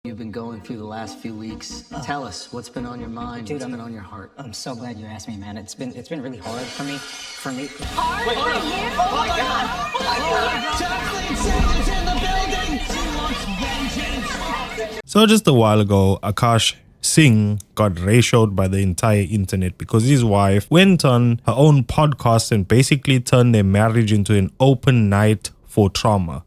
You've been going through the last few weeks. Tell us what's been on your mind, Dude, what's been on your heart. I'm so glad you asked me, man. It's been really hard for me. Hard for you? Oh my God! Jasleen Singh is in the building. She wants vengeance. So just a while ago, Akaash Singh got ratioed by the entire internet because his wife went on her own podcast and basically turned their marriage into an open night for trauma.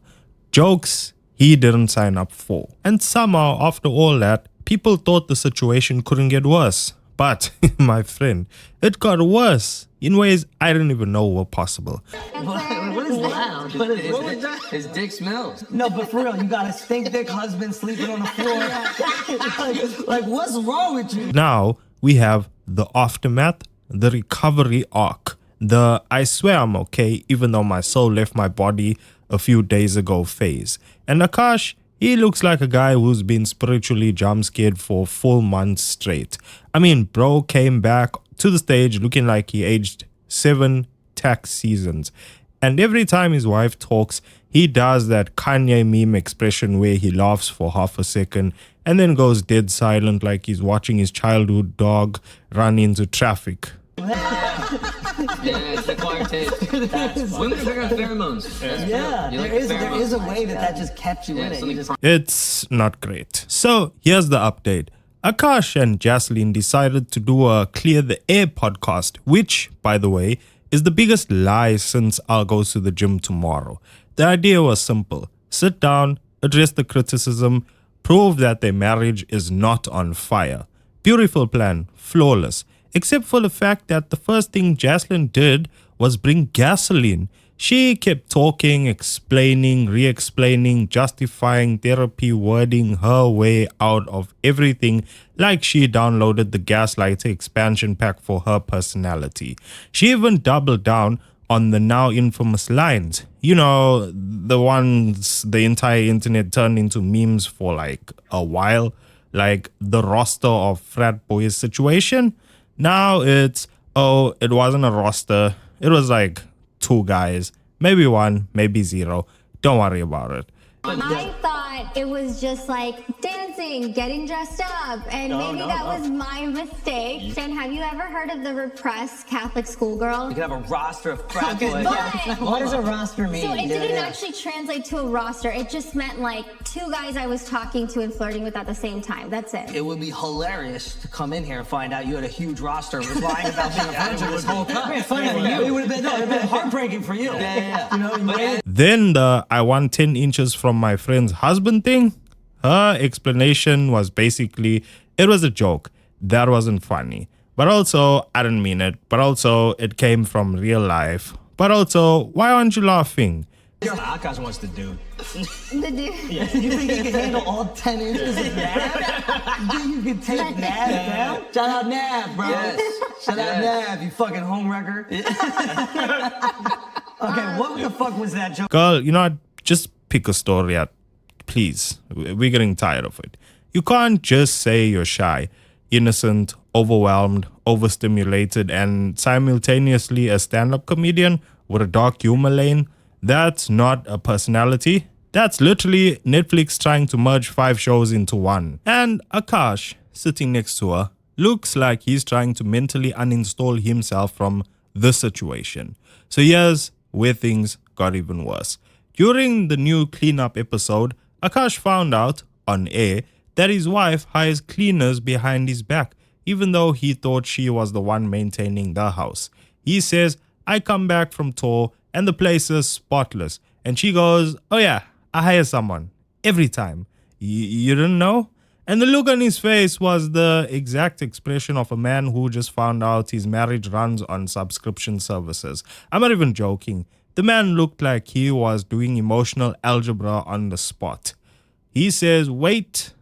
Jokes he didn't sign up for. And somehow, after all that, people thought the situation couldn't get worse. But, my friend, it got worse in ways I didn't even know were possible. What is loud? What is that? His dick smells. No, but for real, you got a stink dick husband sleeping on the floor. like, what's wrong with you? Now, we have the aftermath, the recovery arc, the I swear I'm okay even though my soul left my body a few days ago phase. And Akaash, he looks like a guy who's been spiritually jump scared for 4 months straight. I mean, bro came back to the stage looking like he aged 7 tax seasons. And every time his wife talks, he does that Kanye meme expression where he laughs for half a second and then goes dead silent like he's watching his childhood dog run into traffic. Yeah, it's the quiet taste. Women figure out pheromones. Yeah, You like there is a way that just kept you in it. something You just, It's not great. So here's the update. Akaash and Jasleen decided to do a Clear the Air podcast, which, by the way, is the biggest lie since I'll go to the gym tomorrow. The idea was simple. Sit down, address the criticism, prove that their marriage is not on fire. Beautiful plan, flawless. Except for the fact that the first thing Jasleen did was bring gasoline. She kept talking, explaining, re-explaining, justifying, therapy, wording her way out of everything like she downloaded the Gaslighting expansion pack for her personality. She even doubled down on the now infamous lines. You know, the ones the entire internet turned into memes for like a while, like the roster of frat boys situation. Now it's, oh, it wasn't a roster. It was like 2 guys, maybe 1, maybe 0. Don't worry about it. I thought it was just like dancing, getting dressed up, and maybe that was my mistake. And have you ever heard of the repressed Catholic schoolgirl? you can have a roster of frat boys. But- What does a roster mean? So it didn't actually translate to a roster. It just meant like 2 guys I was talking to and flirting with at the same time. That's it. It would be hilarious to come in here and find out you had a huge roster and was lying about being a virgin this whole time. It would have been heartbreaking for you. Yeah. You know, you made it. Then the I want 10 inches from my friend's husband thing, her explanation was basically, it was a joke. That wasn't funny. But also, I didn't mean it. But also, it came from real life. But also, why aren't you laughing? Akaash wants to do. The dude. You think you can handle all 10 inches of Nav? You think you can take Nav down? Shout out Nav, bro. Shout out Nav, you fucking homewrecker. Okay, what the fuck was that joke? Girl, you know what? Just pick a story out. Please. We're getting tired of it. You can't just say you're shy, innocent, overwhelmed, overstimulated, and simultaneously a stand-up comedian with a dark humor lane. That's not a personality. That's literally Netflix trying to merge 5 shows into one. And Akaash, sitting next to her, looks like he's trying to mentally uninstall himself from the situation. So here's where things got even worse. During the new cleanup episode, Akaash found out, on air, that his wife hires cleaners behind his back, even though he thought she was the one maintaining the house. He says, I come back from tour and the place is spotless. And she goes, oh yeah, I hire someone. Every time. You didn't know? And the look on his face was the exact expression of a man who just found out his marriage runs on subscription services. I'm not even joking. The man looked like he was doing emotional algebra on the spot. He says, wait,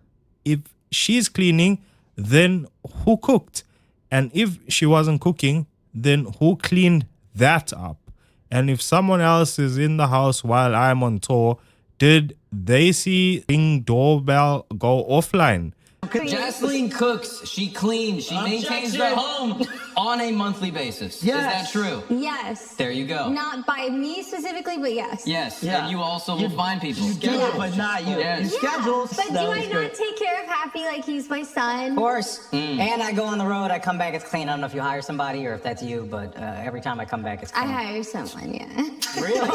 if she's cleaning, then who cooked? And if she wasn't cooking, then who cleaned that up? And if someone else is in the house while I'm on tour, did they see Ring doorbell go offline? Jasleen cooks, she cleans, she maintains the home on a monthly basis. Yes. Is that true? Yes. There you go. Not by me specifically, but yes. Yes, Yeah. and you also will find people. You do it, but not you. Yes. You schedule. But do I not take care of Happy like he's my son? Of course. And I go on the road, I come back, it's clean. I don't know if you hire somebody or if that's you, but every time I come back, it's I clean. hire someone, yeah. Really?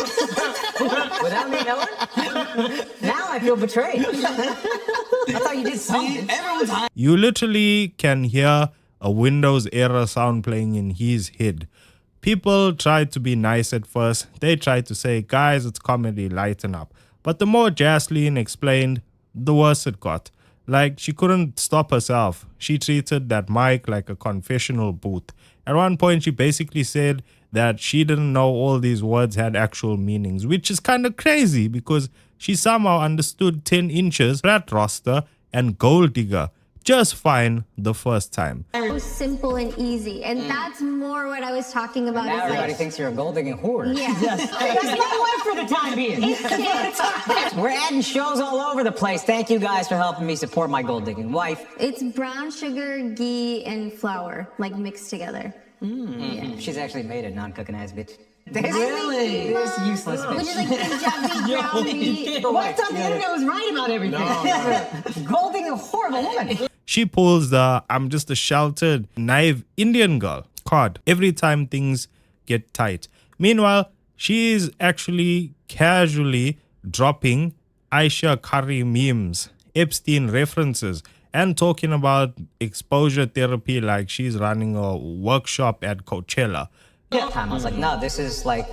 Without me knowing? Now I feel betrayed. I thought you did something. Everyone's high. You literally can hear a Windows error sound playing in his head. People tried to be nice at first. They tried to say, guys, it's comedy, lighten up. But the more Jasleen explained, the worse it got. Like, she couldn't stop herself. She treated that mic like a confessional booth. At one point, she basically said that she didn't know all these words had actual meanings, which is kind of crazy because she somehow understood 10 inches, flat roster, and gold digger just fine the first time. So simple and easy. And that's more what I was talking about. Now is everybody like, thinks you're a gold digging whore. yeah. That's my wife for the time being. We're adding shows all over the place. Thank you guys for helping me support my gold digging wife. It's brown sugar, ghee, and flour, like mixed together. She's actually made a non-cooking ass bitch. Really? This useless bitch. Which is like Punjabi brown meat. Well, I thought the internet was right about everything. Gold digging, horrible woman. She pulls the I'm just a sheltered, naive Indian girl card every time things get tight. Meanwhile, she is actually casually dropping Aisha Curry memes, Epstein references, and talking about exposure therapy like she's running a workshop at Coachella. Time I was like, no, this is like,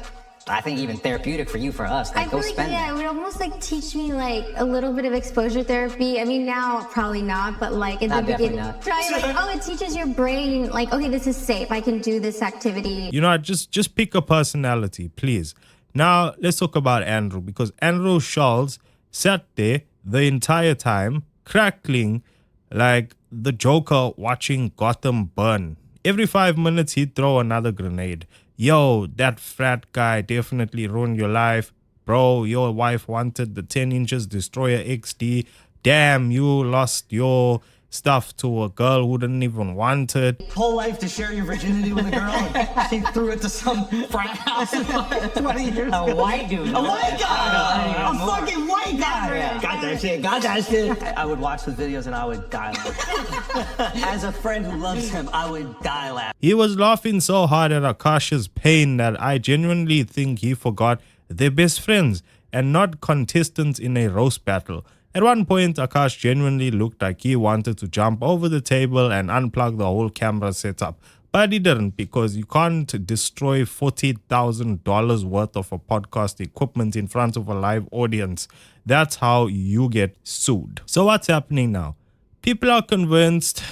I think even therapeutic for you, for us. I Like, feel go like, spend yeah, it. it would almost like teach me like a little bit of exposure therapy. I mean, now probably not, but like in the Definitely beginning, not. try like, oh, it teaches your brain like, okay, this is safe. I can do this activity. You know what, just pick a personality, please. Now, let's talk about Andrew, because Andrew Schulz sat there the entire time, crackling like the Joker watching Gotham burn. Every 5 minutes, he'd throw another grenade. Yo, that frat guy definitely ruined your life. Bro, your wife wanted the 10 inches Destroyer XD. Damn, you lost your stuff to a girl who didn't even want it. Whole life to share your virginity with a girl. And she threw it to some frat house in like 20 years ago. A white dude. A white guy! A fucking white guy! Got that shit, got that shit. I would watch the videos and I would die laughing. As a friend who loves him, I would die laughing. He was laughing so hard at Akaash's pain that I genuinely think he forgot they're best friends and not contestants in a roast battle. At one point, Akaash genuinely looked like he wanted to jump over the table and unplug the whole camera setup. But he didn't, because you can't destroy $40,000 worth of a podcast equipment in front of a live audience. That's how you get sued. So what's happening now? People are convinced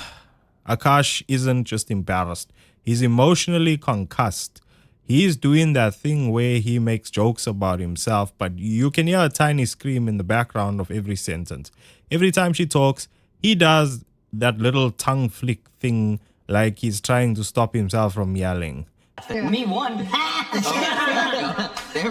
Akaash isn't just embarrassed. He's emotionally concussed. He's doing that thing where he makes jokes about himself, but you can hear a tiny scream in the background of every sentence. Every time she talks, he does that little tongue flick thing like he's trying to stop himself from yelling. Me one.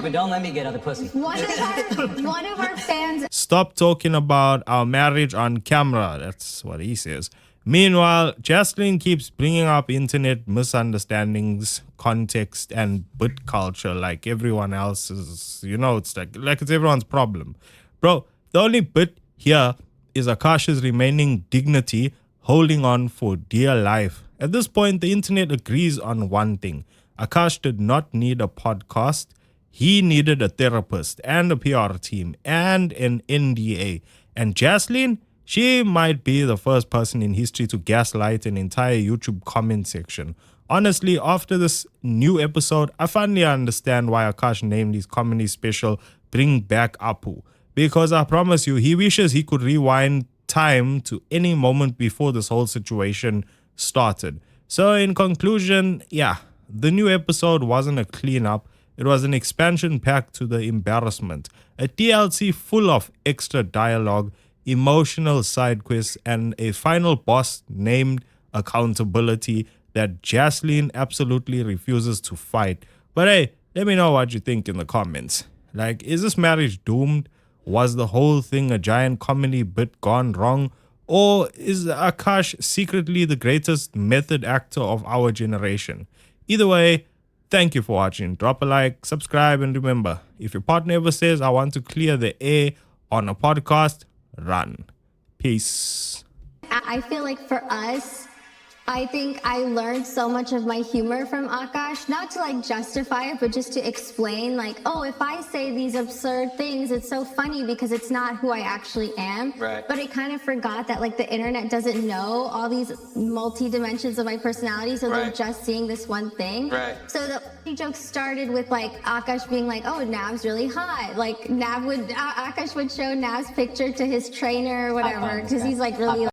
But don't let me get other pussy. One of our fans Stop talking about our marriage on camera. That's what he says. Meanwhile, Jasleen keeps bringing up internet misunderstandings, context, and bit culture like everyone else's. You know, it's like it's everyone's problem. Bro, the only bit here is Akaash's remaining dignity, holding on for dear life. At this point, the internet agrees on one thing. Akaash did not need a podcast. He needed a therapist and a PR team and an NDA. And Jasleen, she might be the first person in history to gaslight an entire YouTube comment section. Honestly, after this new episode, I finally understand why Akaash named his comedy special Bring Back Apu. Because I promise you, he wishes he could rewind time to any moment before this whole situation started. So in conclusion, yeah, the new episode wasn't a cleanup. It was an expansion pack to the embarrassment. A DLC full of extra dialogue, emotional side quests, and a final boss named accountability that Jasleen absolutely refuses to fight. But hey, let me know what you think in the comments. Like, is this marriage doomed? Was the whole thing a giant comedy bit gone wrong? Or is Akaash secretly the greatest method actor of our generation? Either way, thank you for watching. Drop a like, subscribe, and remember, if your partner ever says, I want to clear the air on a podcast, run. Peace. I feel like for us, I think I learned so much of my humor from Akaash, not to like justify it, but just to explain like, oh, if I say these absurd things, it's so funny because it's not who I actually am. Right. But I kind of forgot that like the internet doesn't know all these multi-dimensions of my personality, so they're Right. just seeing this one thing. Right. So the joke started with like Akaash being like, oh, Nav's really hot. Like Akaash would show Nav's picture to his trainer or whatever, because he's like really